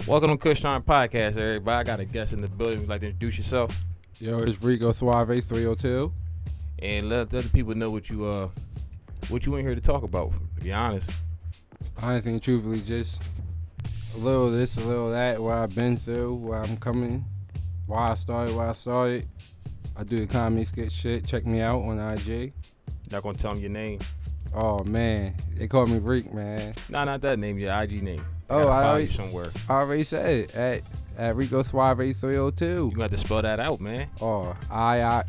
Welcome to Kush Time Podcast, everybody. I got a guest in the building. Would you like to introduce yourself? Yo, it's RicoSuave302. And let the people know what you in here to talk about, to be honest. Honestly and truthfully, just a little this, a little that, what I've been through, where I'm coming, why I started. I do the comedy skit shit. Check me out on IG. Not gonna tell them your name. Oh, man. They call me Reek, man. Nah, not that name, your IG name. I follow you somewhere. already said it. At RicoSuave302. You got to spell that out, man. Oh, RicoSuave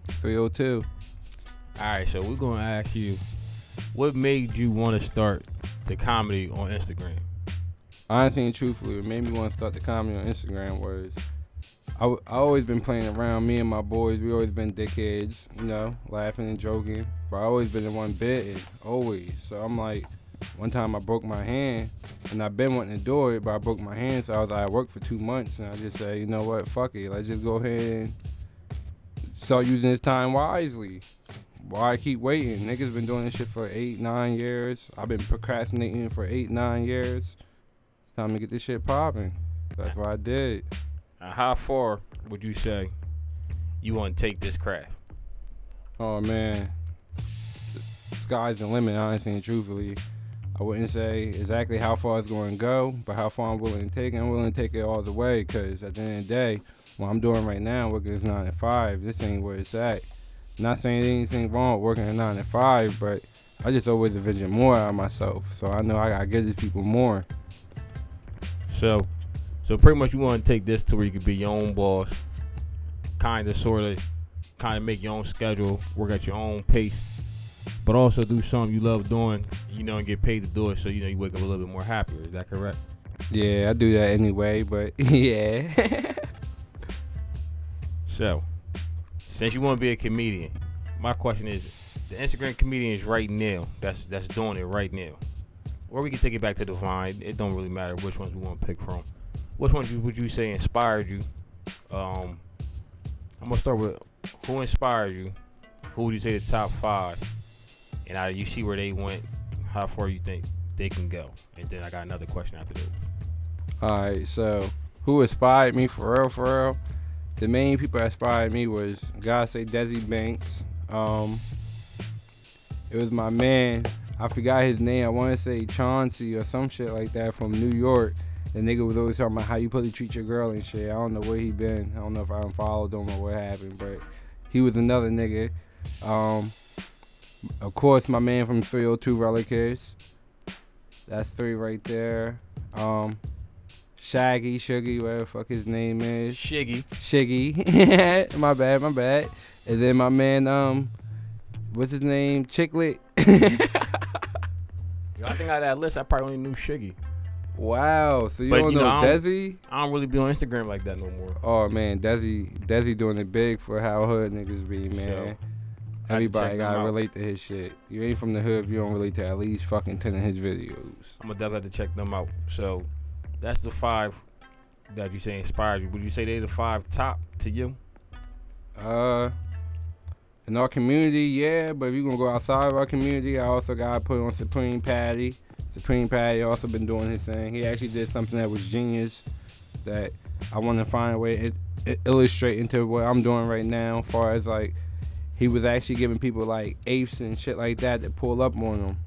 302. Alright, so we're gonna ask you, what made you want to start the comedy on Instagram? Honestly and truthfully, what made me want to start the comedy on Instagram was I always been playing around. Me and my boys, we always been dickheads, laughing and joking. But I always been the one bitten, always. So I'm like, one time I broke my hand, and I've been wanting to do it, but I broke my hand. So I was like, I worked for 2 months, and I just said, you know what, fuck it. Let's just go ahead and start using this time wisely. Why I keep waiting? Niggas been doing this shit for 8-9 years. I've been procrastinating for 8-9 years. It's time to get this shit popping. That's what I did. How far would you say you want to take this craft? Oh, man. The sky's the limit, honestly and truthfully. I wouldn't say exactly how far it's going to go, but how far I'm willing to take it. I'm willing to take it all the way, because at the end of the day, what I'm doing right now, working is 9 to 5, this ain't where it's at. Not saying anything wrong with working at 9 to 5, but I just always envision more out of myself. So I know I got to give these people more. So pretty much you want to take this to where you could be your own boss, kind of make your own schedule, work at your own pace, but also do something you love doing, and get paid to do it, so you wake up a little bit more happier. Is that correct? Yeah, I do that anyway, but yeah. So, since you want to be a comedian, my question is, the Instagram comedians right now, that's doing it right now, or we can take it back to the Vine. It don't really matter which ones we want to pick from. Which ones would you say inspired you? I'm gonna start with who inspired you. Who would you say the top 5? And how you see where they went, how far you think they can go. And then I got another question after that. Alright, so who inspired me for real? The main people that inspired me was, gotta say, Desi Banks. It was my man, I forgot his name, I want to say Chauncey or some shit like that, from New York. The nigga was always talking about how you supposed to treat your girl and shit. I don't know where he been. I don't know if I unfollowed him or what happened, but he was another nigga. Of course, my man from 302 Relicus. That's 3 right there. Shuggy, whatever the fuck his name is. Shiggy. my bad. And then my man, what's his name? Chicklet. Yo, I think out of that list, I probably only knew Shiggy. Wow, so you don't know Desi? I don't really be on Instagram like that no more. Oh man, Desi doing it big for how hood niggas be, man. So, everybody gotta relate to his shit. You ain't from the hood if you don't relate to at least fucking 10 of his videos. I'm gonna definitely have to check them out. So that's the 5 that you say inspired you. Would you say they the 5 top to you? In our community, yeah, but if you gonna go outside of our community, I also gotta put on Supreme Patty. Supreme Patty also been doing his thing. He actually did something that was genius, that I want to find a way to illustrate into what I'm doing right now, as far as like, he was actually giving people like apes and shit like that to pull up on them.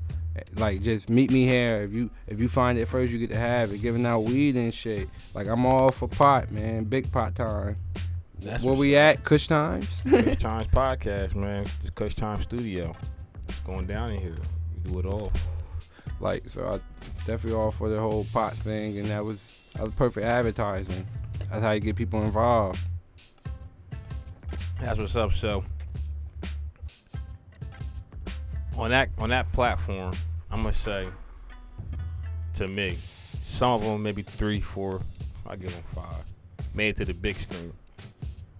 Like, just meet me here. If you find it first, you get to have it. Giving out weed and shit. Like, I'm all for pot, man. Big pot time. That's where we at? Kush Times? Kush Times Podcast, man. This Kush Times Studio. It's going down in here. We do it all. Like, so I definitely all for the whole pot thing, and that was perfect advertising. That's how you get people involved. That's what's up. So on that platform, I'm gonna say, to me, some of them maybe 3, 4, I give them 5, made it to the big screen.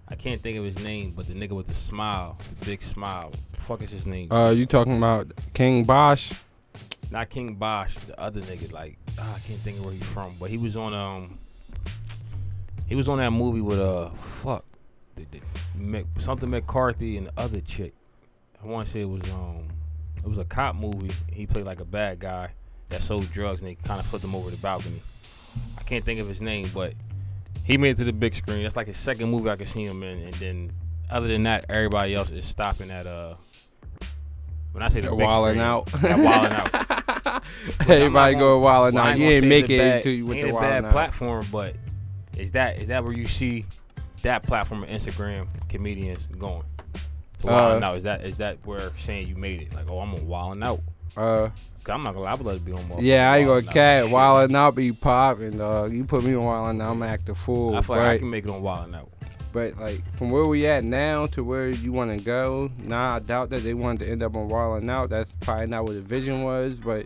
I can't think of his name, but the nigga with the smile, the big smile. What the fuck is his name? You talking about King Bosch? Not King Bosch, the other nigga. Like, I can't think of where he's from, but he was on that movie with something McCarthy and the other chick. I want to say it was It was a cop movie. He played like a bad guy that sold drugs, and they kind of flipped him over the balcony. I can't think of his name, but he made it to the big screen. That's like his second movie I could see him in. And then, other than that, everybody else is stopping at when I say the big wilding screen, out. that wilding out. Everybody go wilding out. You ain't make it bad, until you went to ain't a wilding bad out. platform, but is that where you see that platform of Instagram comedians going? To wilding out. Is that where saying you made it? Like, oh, I'm on wilding out. Cause I'm not gonna lie, I would love to be on. Yeah, I ain't gonna cat wilding out be popping, dog. You put me on wilding out, I'm gonna act a fool. I feel like I can make it on wilding out. But like from where we at now to where you want to go, I doubt that they wanted to end up on wilding out. That's probably not what the vision was. But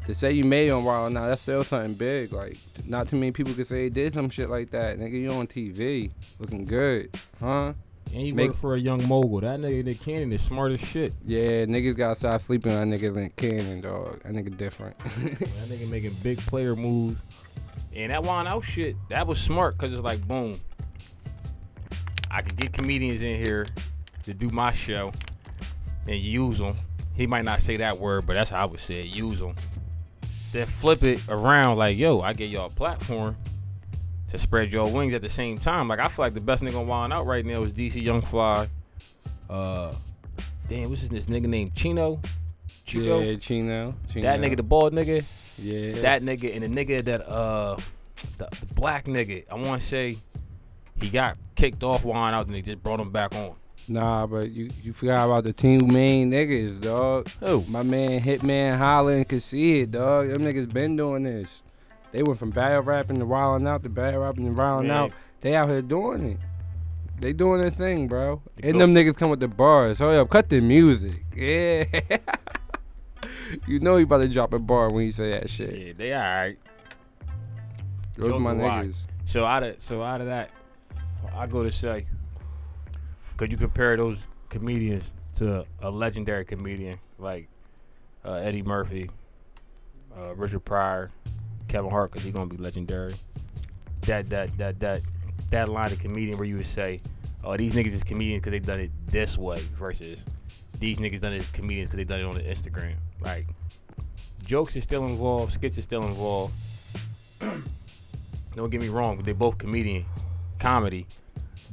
to say you made it on wilding out, that's still something big. Like not too many people could say they did some shit like that. Nigga, you on TV, looking good, huh? And you work for a young mogul. That nigga Nick Cannon is smart as shit. Yeah, niggas gotta stop sleeping on that nigga Nick Cannon, dog. That nigga different. That nigga making big player moves. And that wilding out shit, that was smart because it's like, boom. I could get comedians in here to do my show and use them. He might not say that word, but that's how I would say it. Use them. Then flip it around like, yo, I get y'all a platform to spread your wings at the same time. Like, I feel like the best nigga on Wild Out right now is DC Young Fly. Damn, what's this nigga named Chino? Yeah, Chino. That nigga, the bald nigga. Yeah. That nigga and the nigga that the black nigga. I want to say he got kicked off Wild Out and they just brought him back on. Nah, but you forgot about the two main niggas, dog. Who? My man Hitman Holla and Conceit, dog. Them niggas been doing this. They went from battle rapping to wilding out to battle rapping to wilding out. They out here doing it. They doing their thing, bro. And them niggas come with the bars. Hold up, cut the music. Yeah. You know he about to drop a bar when he say that shit. Yeah, they alright. Those my niggas. So out of that, I go to say, could you compare those comedians to a legendary comedian like Eddie Murphy, Richard Pryor, Kevin Hart, because he's gonna be legendary. That line of comedian where you would say, oh, these niggas is comedians because they done it this way versus these niggas done it as comedians because they done it on the Instagram. Like, jokes is still involved, skits is still involved. Don't get me wrong, they both comedy.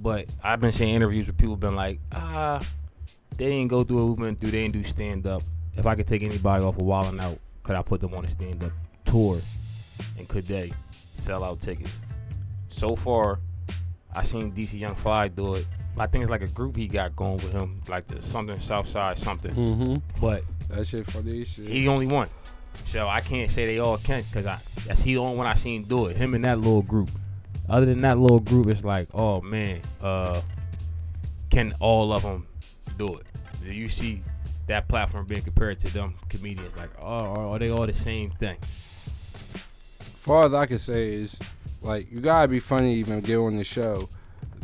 But I've been seeing interviews where people been like, they didn't go through what we went through, they didn't do stand up. If I could take anybody off of Wildin' Out, could I put them on a stand up tour? And could they sell out tickets? So far, I seen DC Young Fly do it. I think it's like a group he got going with him, like the something Southside something. Mm-hmm. But that shit funny shit. He the only one, so I can't say they all can, cause that's he the only one I seen do it. Him and that little group. Other than that little group, it's like, oh man, can all of them do it? Do you see that platform being compared to them comedians? Like, are they all the same thing? As far as I can say is, like, you gotta be funny to even get on the show.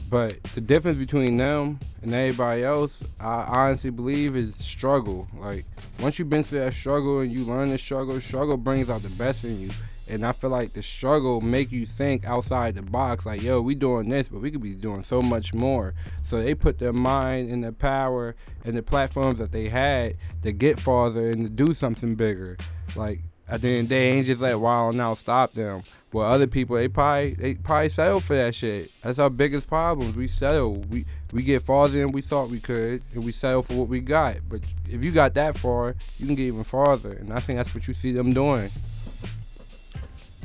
But the difference between them and everybody else, I honestly believe, is struggle. Like, once you've been through that struggle and you learn the struggle brings out the best in you. And I feel like the struggle make you think outside the box. Like, yo, we doing this, but we could be doing so much more. So they put their mind and their power and the platforms that they had to get farther and to do something bigger. Like, at the end of the day, ain't just let Wild Out stop them. Well, other people, they probably settle for that shit. That's our biggest problems. We settle. We get farther than we thought we could, and we settle for what we got. But if you got that far, you can get even farther. And I think that's what you see them doing.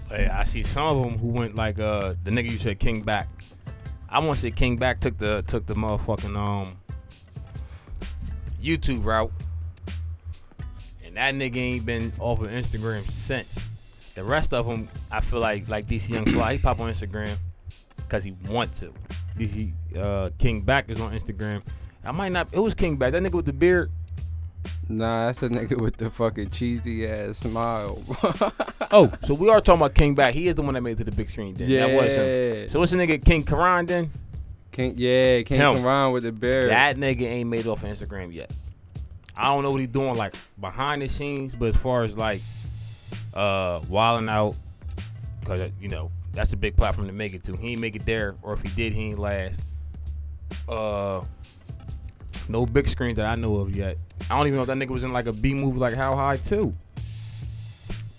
Hey, I see some of them who went like the nigga you said King Back. I want to say King Back took the motherfucking YouTube route, and that nigga ain't been off of Instagram since. The rest of them, I feel like DC Young Fly, he pop on Instagram because he want to. DC King Back is on Instagram. I might not. It was King Back. That nigga with the beard. Nah, that's a nigga with the fucking cheesy ass smile. Oh, so we are talking about King Back. He is the one that made it to the big screen then. Yeah. That was him. So what's the nigga King Karan then? King Karan with the beard. That nigga ain't made it off of Instagram yet. I don't know what he's doing like behind the scenes, but as far as like wilding out, because you know that's a big platform to make it to. He ain't make it there, or if he did, he ain't last. No big screens that I know of yet. I don't even know if that nigga was in like a B movie like How High too.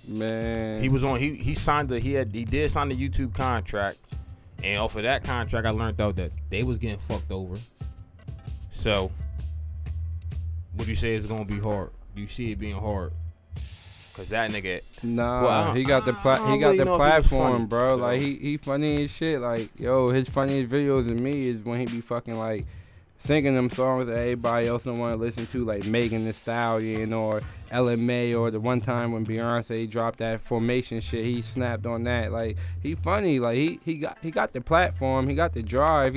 Man, He was on. He signed the. He did sign the YouTube contract, and off of that contract, I learned out that they was getting fucked over. So, what you say is gonna be hard? Do you see it being hard? Cause that nigga. nah, Well, he got the platform, bro. So. Like he funny as shit. Like yo, his funniest videos to me is when he be fucking like singing them songs that everybody else don't want to listen to, like Megan Thee Stallion or LMA, or the one time when Beyonce dropped that Formation shit, he snapped on that. Like he funny. Like he got the platform, he got the drive.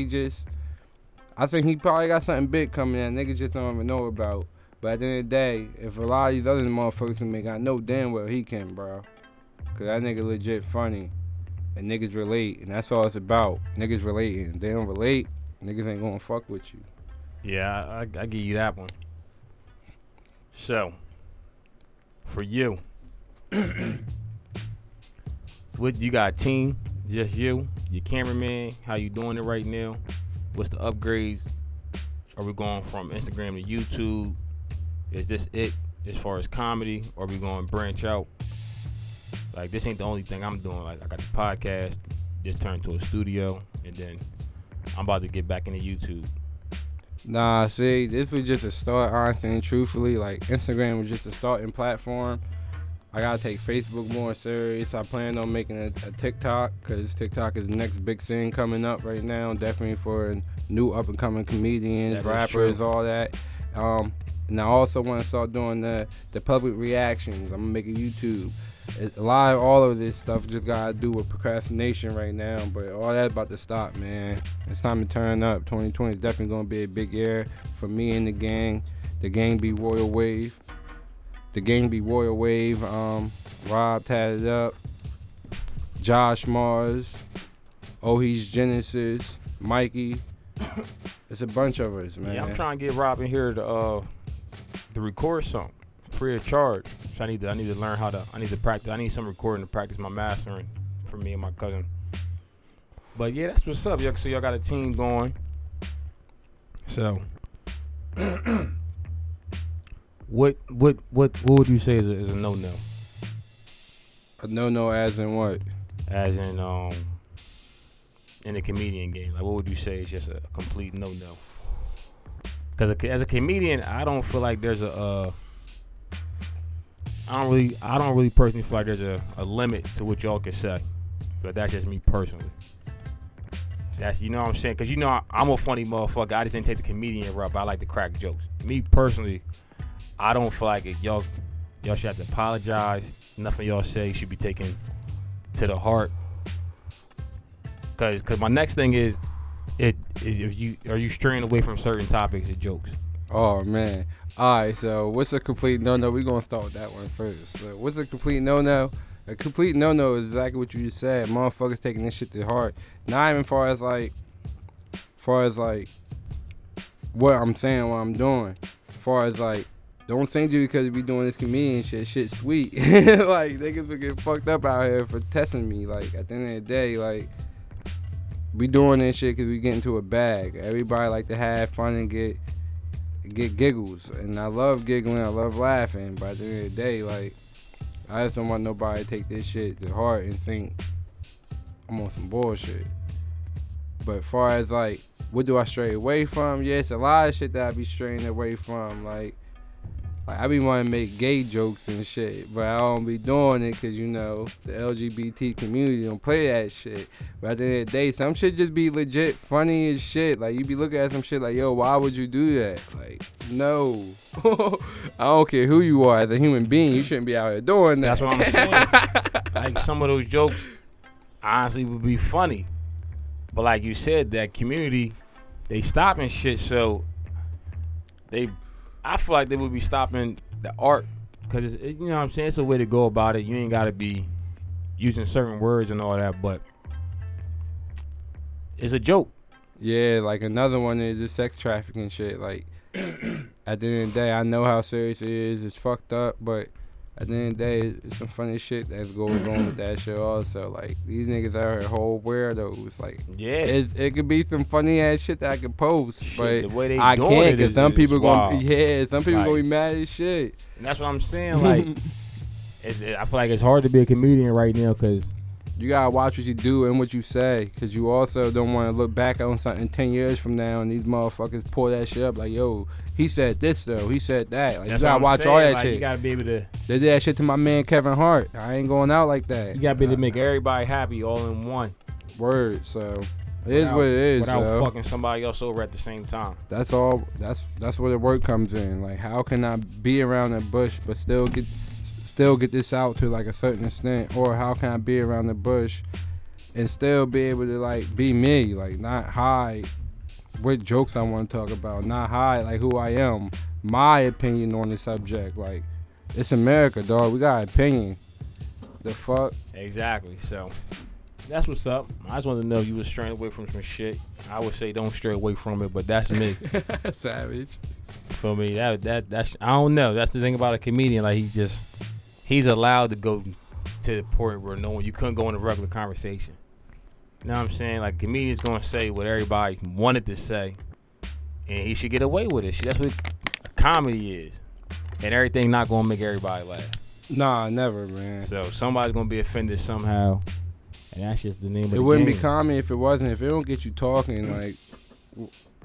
I think he probably got something big coming in. Niggas just don't even know about. But at the end of the day, if a lot of these other motherfuckers can make, I know damn well he can, bro. Cause that nigga legit funny. And niggas relate. And that's all it's about. Niggas relating. If they don't relate, niggas ain't gonna fuck with you. Yeah, I give you that one. So, for you, what you got? A team? Just you? Your cameraman? How you doing it right now? What's the upgrades? Are we going from Instagram to YouTube? Is this it as far as comedy, or are we going to branch out? Like, this ain't the only thing I'm doing. Like, I got the podcast, just turned to a studio, and then I'm about to get back into YouTube. Nah, see, this was just a start, honestly and truthfully. Like, Instagram was just a starting platform. I gotta take Facebook more serious. I plan on making a TikTok, because TikTok is the next big thing coming up right now. Definitely for new up and coming comedians, rappers, all that. And I also want to start doing the public reactions. I'm gonna make a YouTube. A lot of all of this stuff just gotta do with procrastination right now, but all that's about to stop, man. It's time to turn up. 2020 is definitely gonna be a big year for me and the gang. The gang be Royal Wave. Rob Tatted Up, Josh Mars, Oh He's Genesis, Mikey. It's a bunch of us, man. Yeah, I'm trying to get Rob in here to record something free of charge. So I need to learn how to. I need to practice. I need some recording to practice my mastering for me and my cousin. But yeah, that's what's up. So y'all got a team going. So. What would you say is a no-no? A no-no as in what? As in the comedian game. Like, what would you say is just a complete no-no? Because as a comedian, I don't feel like there's I don't really personally feel like there's a limit to what y'all can say. But that's just me personally. That's, you know what I'm saying? Because, you know, I'm a funny motherfucker. I just didn't take the comedian route, but I like to crack jokes. Me personally, I don't feel like it. Y'all should have to apologize. Nothing y'all say should be taken to the heart. Cause my next thing is, are you straying away from certain topics and jokes? Oh man. Alright, so what's a complete no-no? We're gonna start with that one first. So what's a complete no-no? A complete no-no is exactly what you just said. Motherfuckers taking this shit to heart. Not even far as like what I'm saying, what I'm doing. Far as like, don't think you because we doing this comedian shit's sweet. Like, niggas will get fucked up out here for testing me. Like, at the end of the day, like, we doing this shit because we get into a bag. Everybody like to have fun and get giggles. And I love giggling, I love laughing. But at the end of the day, like, I just don't want nobody to take this shit to heart and think I'm on some bullshit. But far as, like, what do I stray away from? Yes, a lot of shit that I be straying away from. Like I be wanting to make gay jokes and shit, but I don't be doing it because, you know, the LGBT community don't play that shit. But at the end of the day, some shit just be legit funny as shit. Like, you be looking at some shit like, yo, why would you do that? Like, no. I don't care who you are as a human being. You shouldn't be out here doing that. That's what I'm saying. Like, some of those jokes honestly would be funny. But like you said, that community, they stopping shit, so I feel like they would be stopping the art, because you know what I'm saying, it's a way to go about it. You ain't gotta be using certain words and all that, but it's a joke. Yeah, like another one is the sex trafficking shit. Like, at the end of the day, I know how serious it is. It's fucked up, but at the end of the day, it's some funny shit that goes on with that shit also. Like, these niggas out here whole weirdos. Like, Yeah. it could be some funny ass shit that I could post, Shit, the way but they I doing can't it because is- some is people wild. some people Like- gonna be mad as shit. And that's what I'm saying. Like, I feel like it's hard to be a comedian right now because You gotta watch what you do and what you say, cause you also don't want to look back on something 10 years from now and these motherfuckers pull that shit up like, yo, he said this though, he said that. Like, that's you gotta what I'm watch saying. all that Like, shit. You gotta be able to. They did that shit to my man Kevin Hart. I ain't going out like that. You gotta be able to make everybody happy all in one. Word. So it is what it is. Without So fucking somebody else over at the same time. that's all. That's where the work comes in. Like, how can I be around the bush but still get this out to like a certain extent, or how can I be around the bush and still be able to like be me, like not hide what jokes I want to talk about, not hide like who I am, my opinion on the subject. Like, it's America, dog. We got an opinion. The fuck? Exactly. So that's what's up. I just wanted to know if you was straying away from some shit. I would say don't stray away from it, but that's me. Savage. For me, that's I don't know. That's the thing about a comedian. Like, he's allowed to go to the point where you couldn't go in a regular conversation. You know what I'm saying? Like, comedian's gonna say what everybody wanted to say, and he should get away with it. That's what a comedy is, and everything not gonna make everybody laugh. Nah, never, man. So somebody's gonna be offended somehow, and that's just the name of the It wouldn't be game. comedy if it wasn't. If it don't get you talking, like,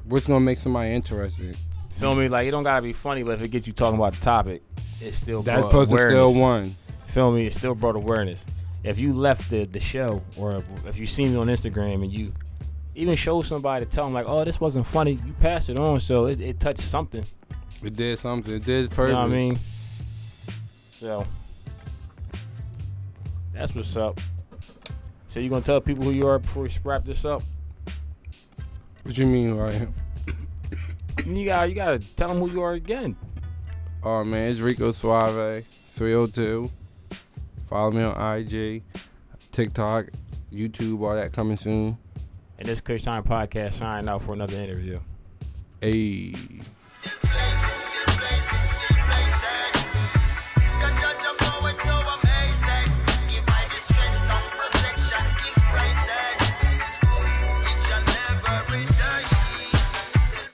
what's gonna make somebody interested? Feel me? Like, it don't gotta be funny, but if it gets you talking about the topic, it's still That brought person awareness. still won. Feel me? It still brought awareness. If you left the show, or if you see me on Instagram and you even show somebody to tell them like, oh, this wasn't funny, you pass it on, so it touched something. It did something. It did its purpose. You know what I mean? So that's what's up. So you gonna tell people who you are before we wrap this up? What you mean, right? You gotta tell them who you are again. Oh man, it's RicoSuave302. Follow me on IG, TikTok, YouTube, all that coming soon. And this Kush Time Podcast signing out for another interview. Ayy.